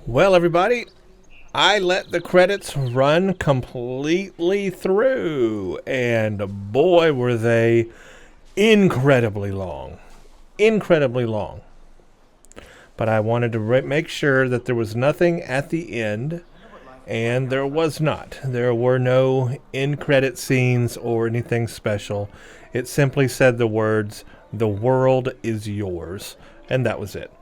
Well, everybody, I let the credits run completely through, and boy, were they incredibly long. Incredibly long. But I wanted to make sure that there was nothing at the end, and there was not. There were no end credit scenes or anything special. It simply said the words, "The world is yours," and that was it.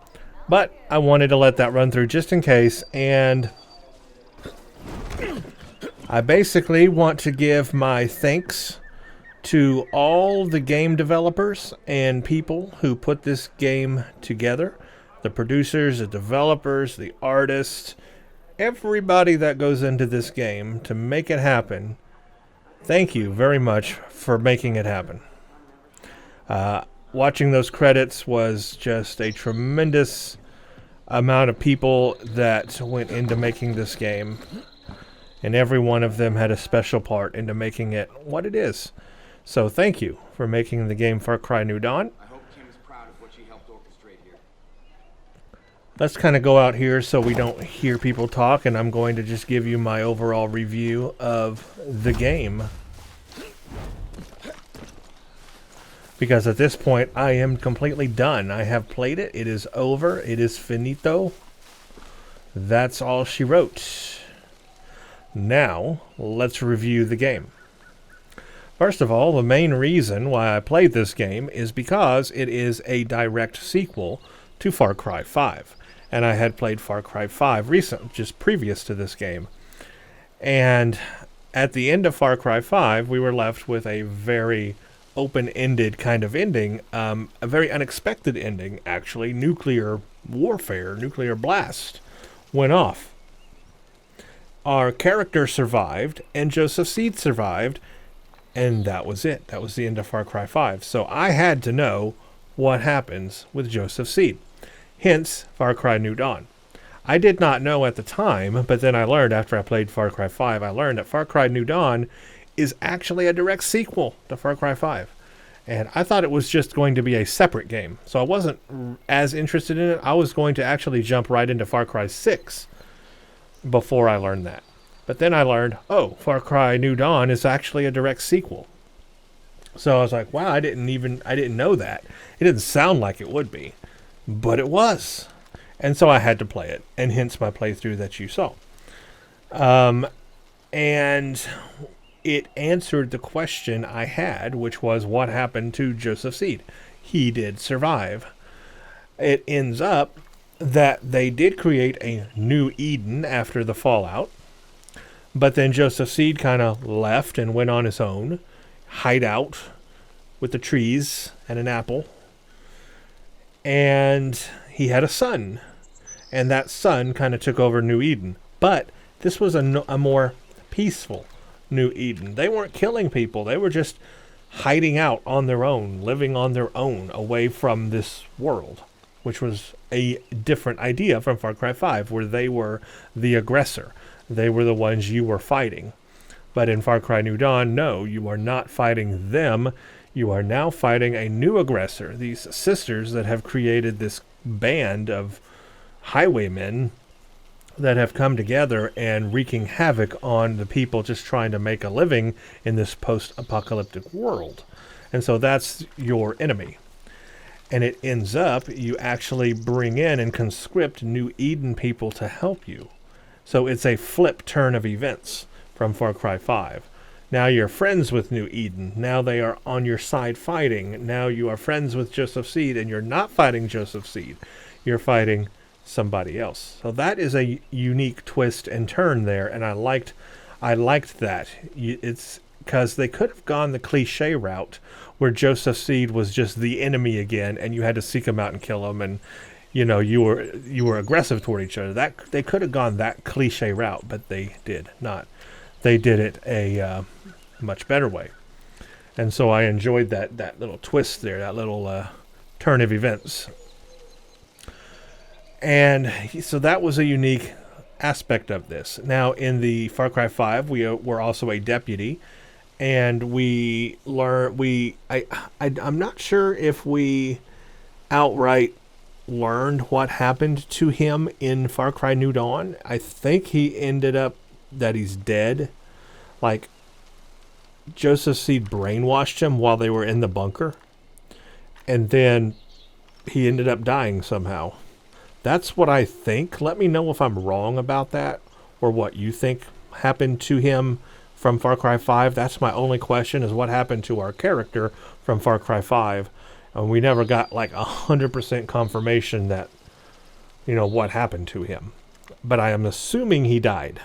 But I wanted to let that run through just in case, and I basically want to give my thanks to all the game developers and people who put this game together. The producers, the developers, the artists, everybody that goes into this game to make it happen. Thank you very much for making it happen. Watching those credits was just a tremendous amount of people that went into making this game, and every one of them had a special part into making it what it is. So thank you for making the game Far Cry New Dawn. I hope Kim is proud of what she helped orchestrate here. Let's kind of go out here so we don't hear people talk, and I'm going to just give you my overall review of the game. Because at this point, I am completely done. I have played it. It is over. It is finito. That's all she wrote. Now, let's review the game. First of all, the main reason why I played this game is because it is a direct sequel to Far Cry 5. And I had played Far Cry 5 recently, just previous to this game. And at the end of Far Cry 5, we were left with a very open-ended kind of ending, a very unexpected ending, actually. Nuclear warfare, nuclear blast went off. Our character survived, and Joseph Seed survived, and that was it. That was the end of Far Cry 5. So I had to know what happens with Joseph Seed. Hence, Far Cry New Dawn. I did not know at the time, but then I learned after I played Far Cry 5, I learned that Far Cry New Dawn is actually a direct sequel to Far Cry 5. And I thought it was just going to be a separate game. So I wasn't as interested in it. I was going to actually jump right into Far Cry 6 before I learned that. But then I learned, oh, Far Cry New Dawn is actually a direct sequel. So I was like, wow, I didn't know that. It didn't sound like it would be, but it was. And so I had to play it, and hence my playthrough that you saw. And it answered the question I had, which was what happened to Joseph Seed. He did survive. It ends up that they did create a new Eden after the fallout, but then Joseph Seed kind of left and went on his own, hide out with the trees and an apple, and he had a son, and that son kind of took over New Eden. But this was a more peaceful New Eden. They weren't killing people. They were just hiding out on their own, living on their own, away from this world, which was a different idea from Far Cry 5, where they were the aggressor. They were the ones you were fighting. But in Far Cry New Dawn, no, you are not fighting them. You are now fighting a new aggressor, these sisters that have created this band of highwaymen that have come together and wreaking havoc on the people just trying to make a living in this post-apocalyptic world. And so that's your enemy. And it ends up you actually bring in and conscript New Eden people to help you. So it's a flip turn of events from Far Cry 5. Now you're friends with New Eden. Now they are on your side fighting. Now you are friends with Joseph Seed, and you're not fighting Joseph Seed. You're fighting somebody else. So that is a unique twist and turn there, and I liked that. It's because they could have gone the cliche route where Joseph Seed was just the enemy again, and you had to seek him out and kill him, and you were aggressive toward each other. That they could have gone that cliche route, but they did not. They did it a much better way, and so I enjoyed that little twist there, that little turn of events. And so that was a unique aspect of this. Now, in the Far Cry 5, we were also a deputy, and I'm not sure if we outright learned what happened to him in Far Cry New Dawn. I think he ended up that he's dead. Like, Joseph Seed brainwashed him while they were in the bunker. And then he ended up dying somehow. That's what I think. Let me know if I'm wrong about that, or what you think happened to him from Far Cry 5. That's my only question, is what happened to our character from Far Cry 5. And we never got like 100% confirmation that, what happened to him. But I am assuming he died.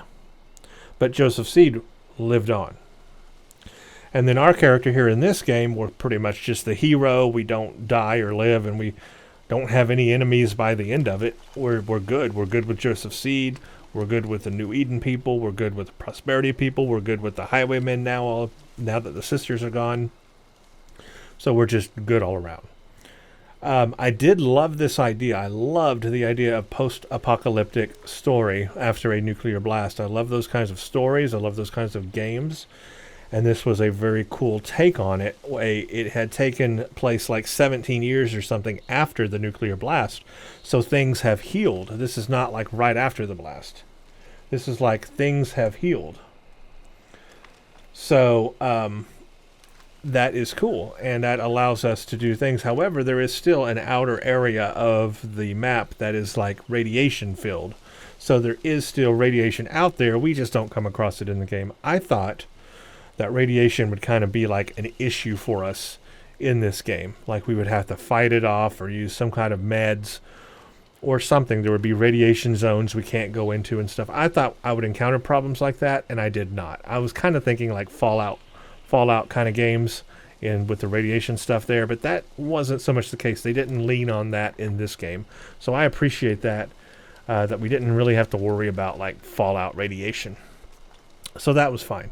But Joseph Seed lived on. And then our character here in this game, we're pretty much just the hero. We don't die or live, and we don't have any enemies by the end of it. We're good. We're good with Joseph Seed. We're good with the New Eden people. We're good with the Prosperity people. We're good with the Highwaymen now that the sisters are gone. So we're just good all around. I did love this idea. I loved the idea of post-apocalyptic story after a nuclear blast. I love those kinds of stories. I love those kinds of games. And this was a very cool take on it. It had taken place like 17 years or something after the nuclear blast. So things have healed. This is not like right after the blast. This is like things have healed. So that is cool. And that allows us to do things. However, there is still an outer area of the map that is like radiation filled. So there is still radiation out there. We just don't come across it in the game. I thought that radiation would kind of be like an issue for us in this game. Like we would have to fight it off or use some kind of meds or something. There would be radiation zones we can't go into and stuff. I thought I would encounter problems like that, and I did not. I was kind of thinking like Fallout kind of games and with the radiation stuff there, but that wasn't so much the case. They didn't lean on that in this game. So I appreciate that, that we didn't really have to worry about like Fallout radiation. So that was fine.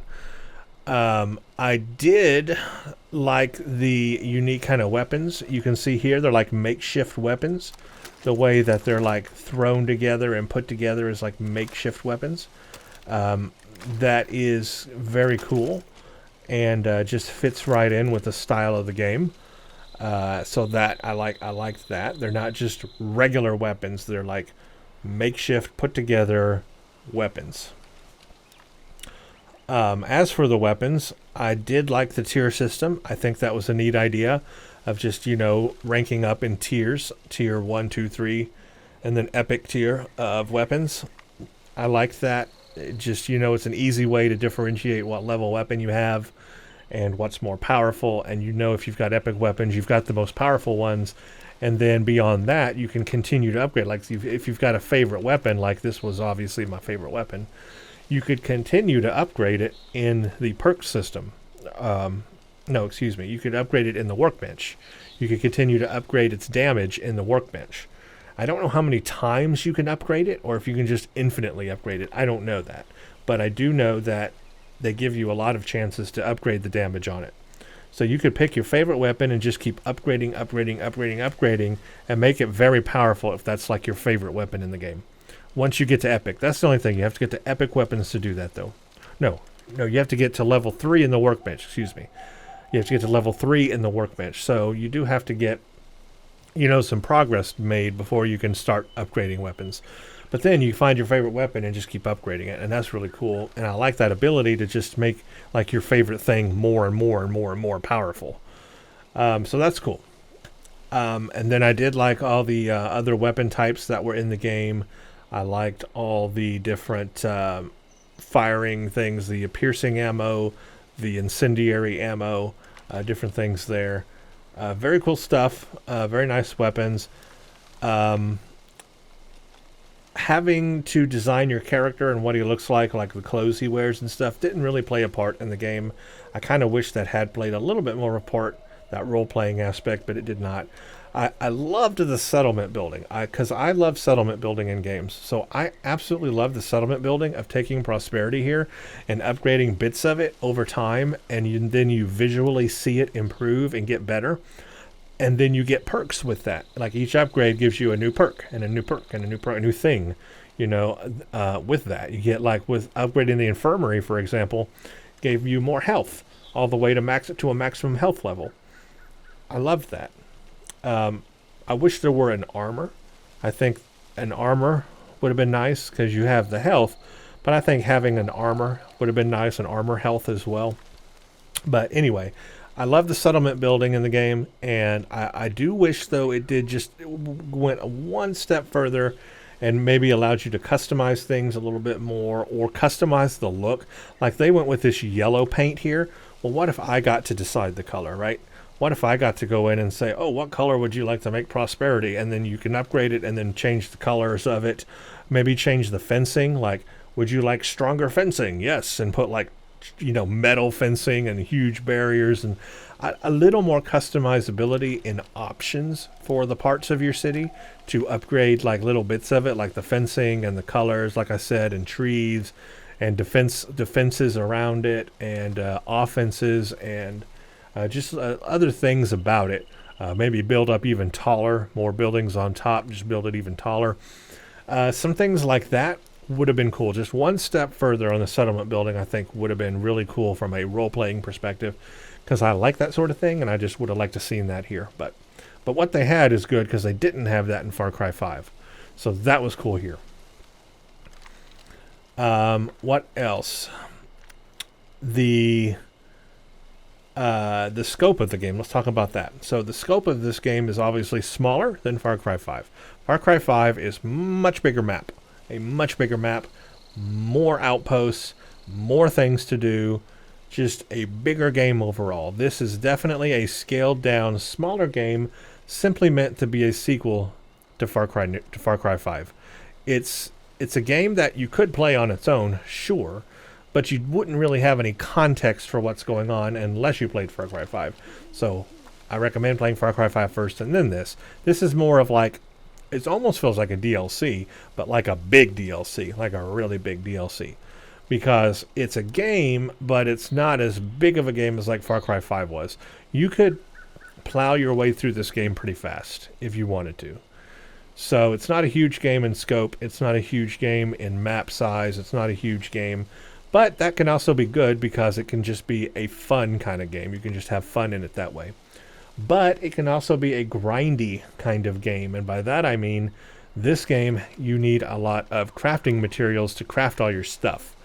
I did like the unique kind of weapons. You can see here they're like makeshift weapons. The way that they're like thrown together and put together is like makeshift weapons. That is very cool and just fits right in with the style of the game. So that I liked that. They're not just regular weapons. They're like makeshift put together weapons. As for the weapons, I did like the tier system. I think that was a neat idea of just, ranking up in tiers, tier 1, 2, 3, and then epic tier of weapons. I liked that. It just, it's an easy way to differentiate what level weapon you have and what's more powerful. And if you've got epic weapons, you've got the most powerful ones. And then beyond that, you can continue to upgrade. Like if you've got a favorite weapon, like this was obviously my favorite weapon, you could continue to upgrade it in the perk system. You could upgrade it in the workbench. You could continue to upgrade its damage in the workbench. I don't know how many times you can upgrade it, or if you can just infinitely upgrade it. I don't know that. But I do know that they give you a lot of chances to upgrade the damage on it. So you could pick your favorite weapon and just keep upgrading, and make it very powerful if that's like your favorite weapon in the game. Once you get to epic. That's the only thing. You have to get to epic weapons to do that, though. No, you have to get to level 3 in the workbench. Excuse me. You have to get to level 3 in the workbench. So you do have to get, some progress made before you can start upgrading weapons. But then you find your favorite weapon and just keep upgrading it, and that's really cool. And I like that ability to just make like your favorite thing more and more powerful. So that's cool. And then I did like all the other weapon types that were in the game. I liked all the different firing things, the piercing ammo, the incendiary ammo, different things there. Very cool stuff. Very nice weapons. Having to design your character and what he looks like the clothes he wears and stuff, didn't really play a part in the game. I kind of wish that had played a little bit more of a part, that role-playing aspect, but it did not. I loved the settlement building, because I love settlement building in games. So I absolutely love the settlement building of taking Prosperity here and upgrading bits of it over time, and then you visually see it improve and get better. And then you get perks with that. Like each upgrade gives you a new perk and a new perk and a new perk, a new thing, with that. You get like with upgrading the infirmary, for example, gave you more health all the way to max it to a maximum health level. I loved that. I wish there were an armor. I think an armor would have been nice because you have the health, but I think having an armor would have been nice, an armor health as well. But anyway, I love the settlement building in the game, and I do wish, though, it went one step further and maybe allowed you to customize things a little bit more or customize the look. Like they went with this yellow paint here. Well, what if I got to decide the color, right? What if I got to go in and say, oh, what color would you like to make prosperity? And then you can upgrade it and then change the colors of it. Maybe change the fencing. Like, would you like stronger fencing? Yes. And put like, metal fencing and huge barriers and a little more customizability in options for the parts of your city to upgrade like little bits of it, like the fencing and the colors, like I said, and trees and defenses around it and offenses and just other things about it. Maybe build up even taller, more buildings on top, just build it even taller. Some things like that would have been cool. Just one step further on the settlement building, I think, would have been really cool from a role-playing perspective, because I like that sort of thing, and I just would have liked to seen that here. But what they had is good, because they didn't have that in Far Cry 5. So that was cool here. What else? The scope of the game. Let's talk about that. So the scope of this game is obviously smaller than Far Cry 5. Far Cry 5 is much bigger map. A much bigger map, more outposts, more things to do, just a bigger game overall. This is definitely a scaled down, smaller game, simply meant to be a sequel to Far Cry 5. It's a game that you could play on its own, sure, but you wouldn't really have any context for what's going on unless you played Far Cry 5. So I recommend playing Far Cry 5 first and then this. This is more of like, it almost feels like a DLC, but like a big DLC, like a really big DLC. Because it's a game, but it's not as big of a game as like Far Cry 5 was. You could plow your way through this game pretty fast if you wanted to. So it's not a huge game in scope. It's not a huge game in map size. It's not a huge game. But that can also be good because it can just be a fun kind of game. You can just have fun in it that way. But it can also be a grindy kind of game. And by that I mean, this game, you need a lot of crafting materials to craft all your stuff.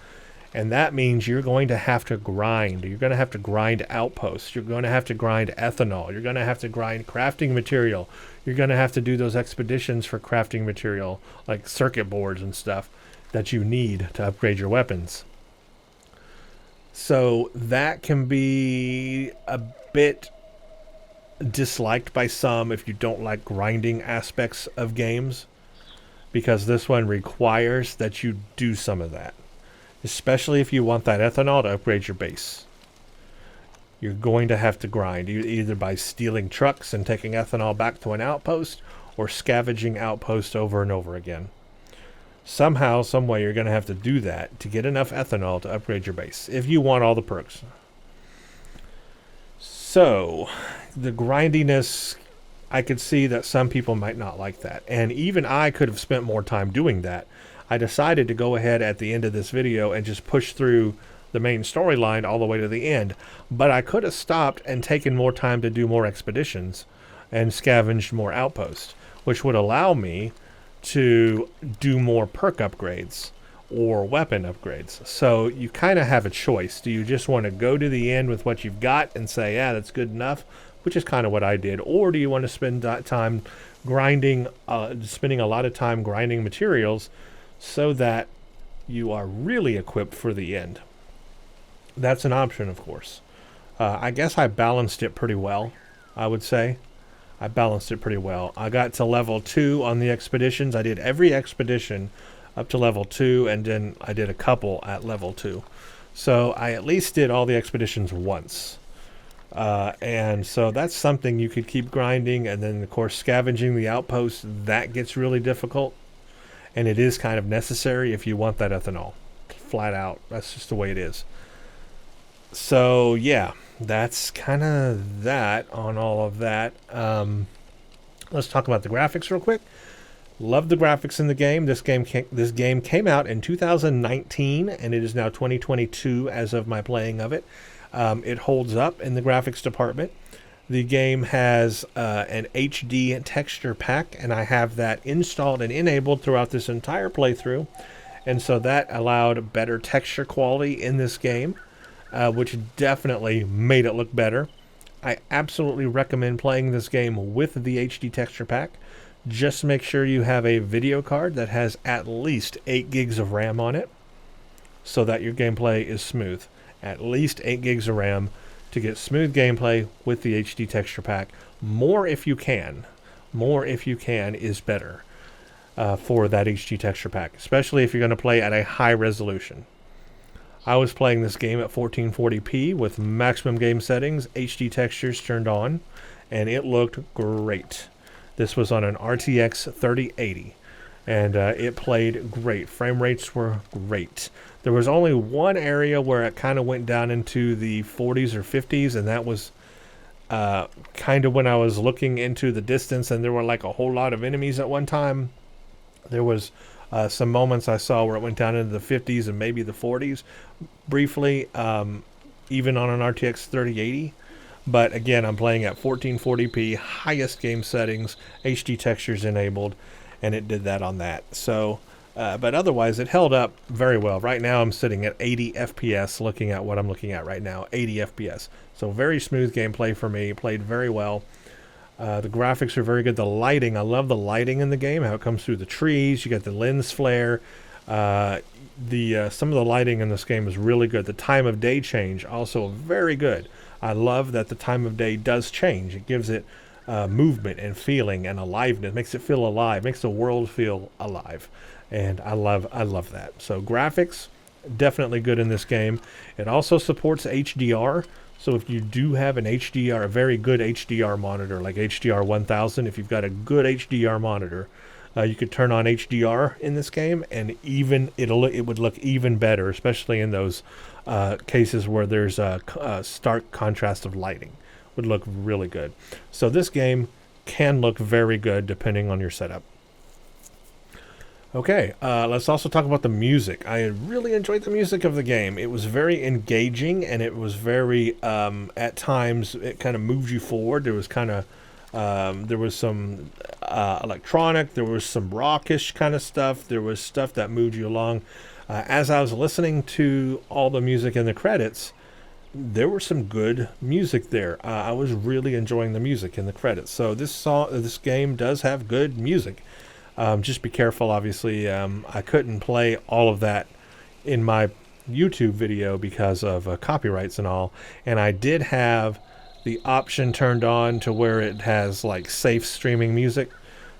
And that means you're going to have to grind. You're going to have to grind outposts. You're going to have to grind ethanol. You're going to have to grind crafting material. You're going to have to do those expeditions for crafting material, like circuit boards and stuff that you need to upgrade your weapons. So that can be a bit disliked by some if you don't like grinding aspects of games, because this one requires that you do some of that, especially if you want that ethanol to upgrade your base. You're going to have to grind, either by stealing trucks and taking ethanol back to an outpost or scavenging outposts over and over again. Somehow, some way, you're going to have to do that to get enough ethanol to upgrade your base if you want all the perks. So the grindiness, I could see that some people might not like that. And even I could have spent more time doing that. I decided to go ahead at the end of this video and just push through the main storyline all the way to the end. But I could have stopped and taken more time to do more expeditions and scavenged more outposts, which would allow me to do more perk upgrades or weapon upgrades. So you kind of have a choice. Do you just want to go to the end with what you've got and say, yeah, that's good enough, which is kind of what I did, or do you want to spend that time grinding, spending a lot of time grinding materials so that you are really equipped for the end? That's an option, of course. I guess I balanced it pretty well, I would say. I balanced it pretty well. I got to level 2 on the expeditions. I did every expedition up to level 2, and then I did a couple at level 2. So I at least did all the expeditions once. And so that's something you could keep grinding, and then, of course, scavenging the outposts, that gets really difficult. And it is kind of necessary if you want that ethanol. Flat out. That's just the way it is. So, yeah, that's kind of that on all of that. Let's talk about the graphics real quick. Love the graphics in the game. This game came out in 2019, and it is now 2022 as of my playing of it. It holds up in the graphics department. The game has an HD texture pack, and I have that installed and enabled throughout this entire playthrough. And so that allowed better texture quality in this game, which definitely made it look better. I absolutely recommend playing this game with the HD texture pack. Just make sure you have a video card that has at least 8 gigs of RAM on it so that your gameplay is smooth. At least 8 gigs of RAM to get smooth gameplay with the HD texture pack. More if you can. More if you can is better for that HD texture pack, especially if you're going to play at a high resolution. I was playing this game at 1440p with maximum game settings, HD textures turned on, and it looked great. This was on an RTX 3080, and it played great. Frame rates were great. There was only one area where it kind of went down into the 40s or 50s, and that was kind of when I was looking into the distance and there were like a whole lot of enemies at one time. There was some moments I saw where it went down into the 50s and maybe the 40s briefly, even on an RTX 3080. But again, I'm playing at 1440p, highest game settings, HD textures enabled, and it did that on that. So, but otherwise, it held up very well. Right now, I'm sitting at 80 FPS, looking at what I'm looking at right now, 80 FPS. So very smooth gameplay for me, played very well. The graphics are very good. The lighting, I love the lighting in the game, how it comes through the trees. You got the lens flare. Some of the lighting in this game is really good. The time of day change, also very good. I love that the time of day does change. It gives it movement and feeling and aliveness. Makes it feel alive. Makes the world feel alive. And I love that. So graphics, definitely good in this game. It also supports HDR. So if you do have an HDR, a very good HDR monitor, like HDR 1000, if you've got a good HDR monitor, you could turn on HDR in this game, and it would look even better, especially in those cases where there's a stark contrast of lighting. Would look really good. So this game can look very good depending on your setup. Okay, let's also talk about the music. I really enjoyed the music of the game. It was very engaging, and it was very, at times, it kind of moved you forward. There was kind of, there was some electronic, there was some rockish kind of stuff. There was stuff that moved you along. As I was listening to all the music in the credits, there was some good music there. I was really enjoying the music in the credits. So this game does have good music. Just be careful, obviously. I couldn't play all of that in my YouTube video because of copyrights and all. And I did have the option turned on to where it has like safe streaming music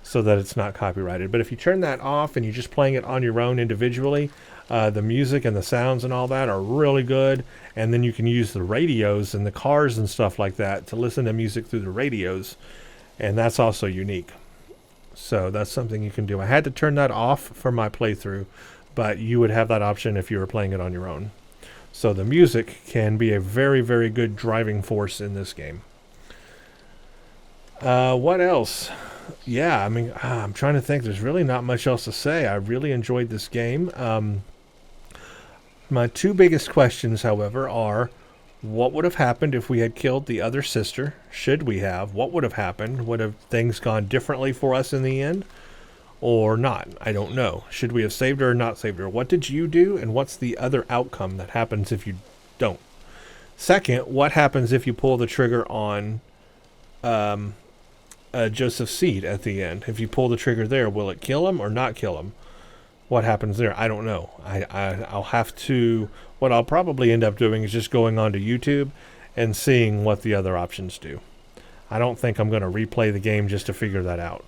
so that it's not copyrighted. But if you turn that off and you're just playing it on your own individually, the music and the sounds and all that are really good. And then you can use the radios and the cars and stuff like that to listen to music through the radios. And that's also unique. So that's something you can do. I had to turn that off for my playthrough, but you would have that option if you were playing it on your own. So the music can be a very, very good driving force in this game. What else? Yeah, I mean, I'm trying to think. There's really not much else to say. I really enjoyed this game. My two biggest questions, however, are what would have happened if we had killed the other sister? Should we have? What would have happened? Would have things gone differently for us in the end? Or not? I don't know. Should we have saved her or not saved her? What did you do? And what's the other outcome that happens if you don't? Second, what happens if you pull the trigger on Joseph's seed at the end? If you pull the trigger there, will it kill him or not kill him? What happens there? I don't know. I'll have to... What I'll probably end up doing is just going onto YouTube and seeing what the other options do. I don't think I'm going to replay the game just to figure that out.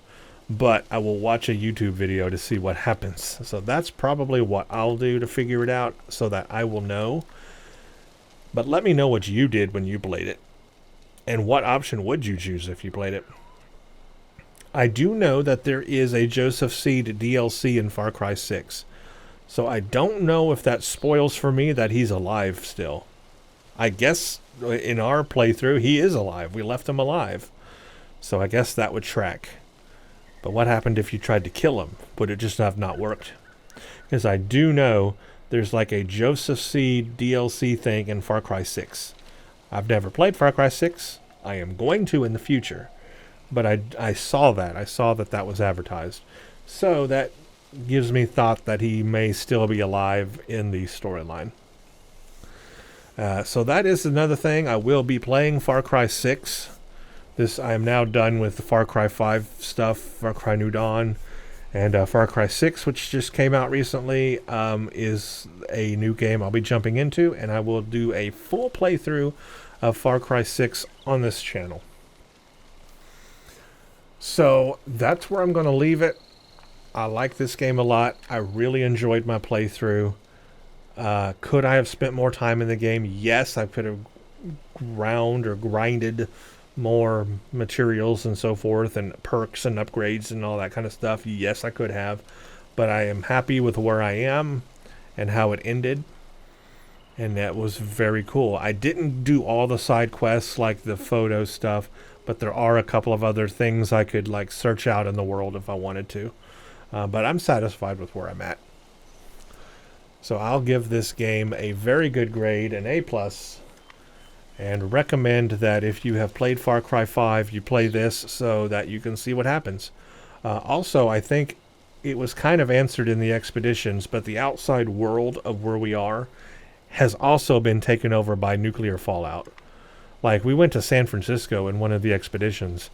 But I will watch a YouTube video to see what happens. So that's probably what I'll do to figure it out so that I will know. But let me know what you did when you played it. And what option would you choose if you played it? I do know that there is a Joseph Seed DLC in Far Cry 6. So I don't know if that spoils for me that he's alive still. I guess in our playthrough, he is alive. We left him alive. So I guess that would track. But what happened if you tried to kill him? Would it just have not worked? Because I do know there's like a Joseph Seed DLC thing in Far Cry 6. I've never played Far Cry 6. I am going to in the future. But I saw that. I saw that that was advertised. So that gives me thought that he may still be alive in the storyline. So that is another thing. I will be playing Far Cry 6. I am now done with the Far Cry 5 stuff, Far Cry New Dawn, and Far Cry 6, which just came out recently, is a new game I'll be jumping into, and I will do a full playthrough of Far Cry 6 on this channel. So that's where I'm going to leave it. I like this game a lot. I really enjoyed my playthrough. Could I have spent more time in the game? Yes, I could have grinded more materials and so forth, and perks and upgrades and all that kind of stuff. Yes, I could have. But I am happy with where I am and how it ended. And that was very cool. I didn't do all the side quests like the photo stuff, but there are a couple of other things I could like search out in the world if I wanted to. But I'm satisfied with where I'm at. So I'll give this game a very good grade, an A+, and recommend that if you have played Far Cry 5, you play this so that you can see what happens. Also, I think it was kind of answered in the expeditions, but the outside world of where we are has also been taken over by nuclear fallout. Like, we went to San Francisco in one of the expeditions,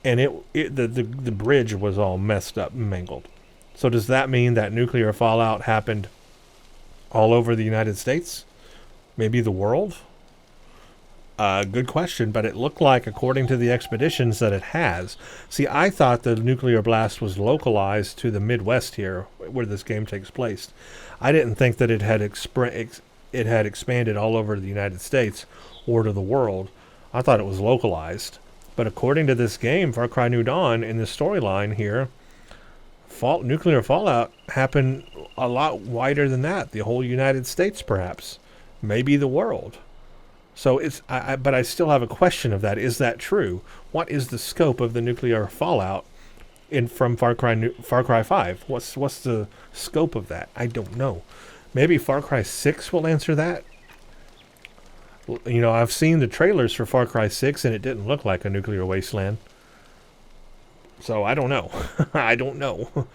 and the bridge was all messed up and mangled. So does that mean that nuclear fallout happened all over the United States? Maybe the world? Good question, but it looked like, according to the expeditions, that it has. See, I thought the nuclear blast was localized to the Midwest here, where this game takes place. I didn't think that it had expanded all over the United States or to the world. I thought it was localized. But according to this game, Far Cry New Dawn, in the storyline here, nuclear fallout happened a lot wider than that. The whole United States, perhaps. Maybe the world. So but I still have a question of that. Is that true? What is the scope of the nuclear fallout from Far Cry 5? What's the scope of that? I don't know. Maybe Far Cry 6 will answer that. You know, I've seen the trailers for Far Cry 6, and it didn't look like a nuclear wasteland. So I don't know. I don't know.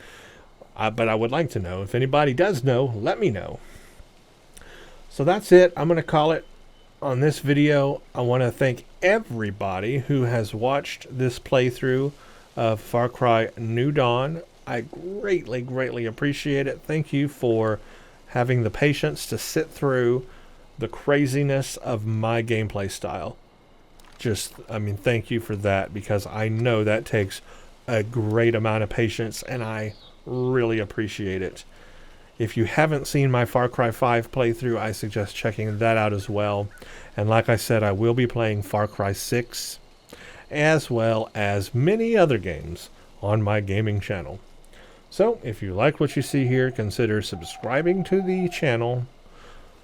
But I would like to know. If anybody does know, let me know. So that's it. I'm going to call it on this video. I want to thank everybody who has watched this playthrough of Far Cry New Dawn. I greatly, greatly appreciate it. Thank you for having the patience to sit through the craziness of my gameplay style. Thank you for that, because I know that takes a great amount of patience, and I really appreciate it. If you haven't seen my Far Cry 5 playthrough, I suggest checking that out as well. And like I said, I will be playing Far Cry 6, as well as many other games on my gaming channel. So, if you like what you see here, consider subscribing to the channel,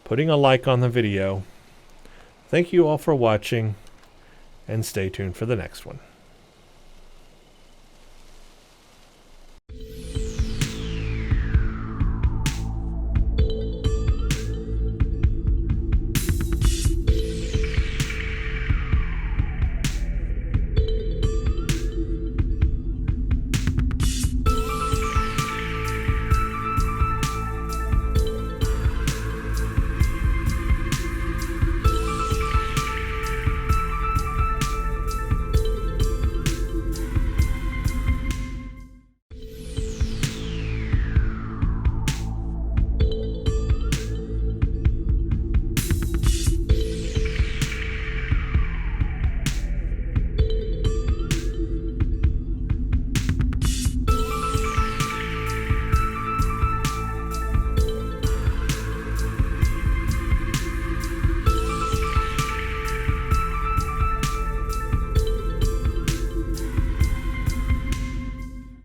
putting a like on the video. Thank you all for watching, and stay tuned for the next one.